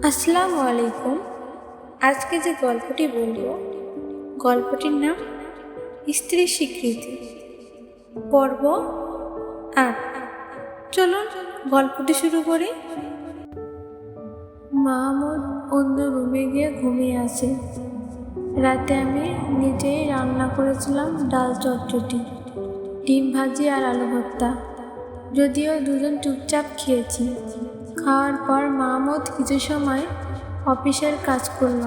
আসসালামু আলাইকুম। আজকে যে গল্পটি বলব, গল্পটির নাম স্ত্রীর স্বীকৃতি, পর্ব ৮। চলুন গল্পটি শুরু করি। মাহমুদ অন্য রুমে গিয়ে ঘুমিয়ে আছে। রাতে আমি নিজেই রান্না করেছিলাম ডাল চটচটি, ডিম ভাজি আর আলু ভর্তা। যদিও দুজন চুপচাপ খেয়েছি। খাওয়ার পর মাহমুদ কিছু সময় অফিসের কাজ করল।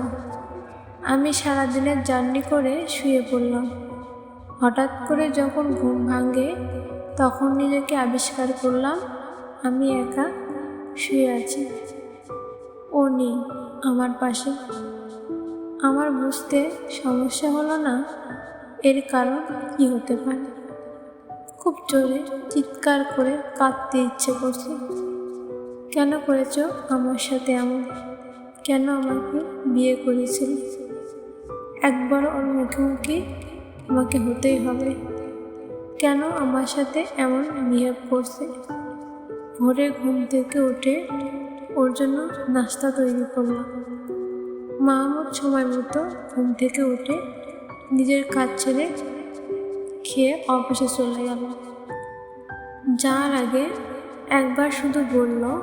আমি সারাদিনের জার্নি করে শুয়ে পড়লাম। হঠাৎ করে যখন ঘুম ভাঙে তখন নিজেকে আবিষ্কার করলাম আমি একা শুয়ে আছি। ও নেই আমার পাশে। আমার বুঝতে সমস্যা হলো না এর কারণ কি হতে পারে। খুব জোরে চিৎকার করে কাঁদতে ইচ্ছে করছে। কেন করেছ আমার সাথে এমন? কেন আমাকে বিয়ে করেছিল? একবার ওর মুখোমুখি আমাকে হতেই হবে। কেন আমার সাথে এমন বিহেভ করছে? ভোরে ঘুম থেকে উঠে ওর জন্য নাস্তা তৈরি করলাম। মাহমুদ সময় মতো ঘুম থেকে উঠে নিজের কাজ ছেড়ে খেয়ে অফিসে চলে গেল। যাওয়ার আগে একবার শুধু বলল,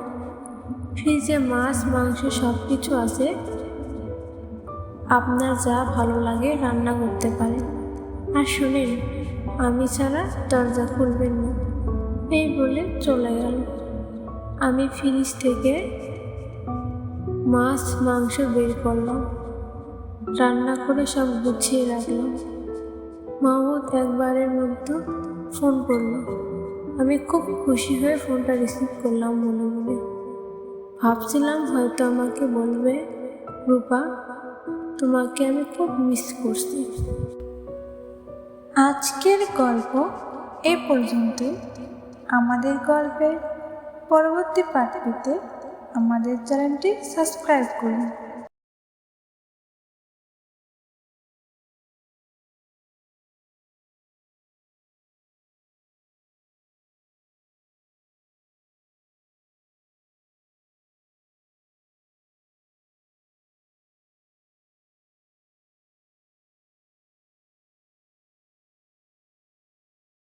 ফ্রিজে মাছ মাংস সব কিছু আছে, আপনার যা ভালো লাগে রান্না করতে পারেন। আর শুনেন, আমি ছাড়া দরজা খুলবেন না। এই বলে চলে গেল। আমি ফ্রিজ থেকে মাছ মাংস বের করলাম, রান্না করে সব গুছিয়ে রাখলাম। মাহমুদ একবারের মধ্যে ফোন করলো। আমি খুব খুশি হয়ে ফোনটা রিসিভ করলাম। মনে মনে ভাবছিলাম হয়তো আমাকে বলবে, রূপা তোমাকে আমি খুব মিস করছি। আজকের গল্প এ পর্যন্তই। আমাদের গল্পের পরবর্তী পার্ট পেতে আমাদের চ্যানেলটি সাবস্ক্রাইব করুন।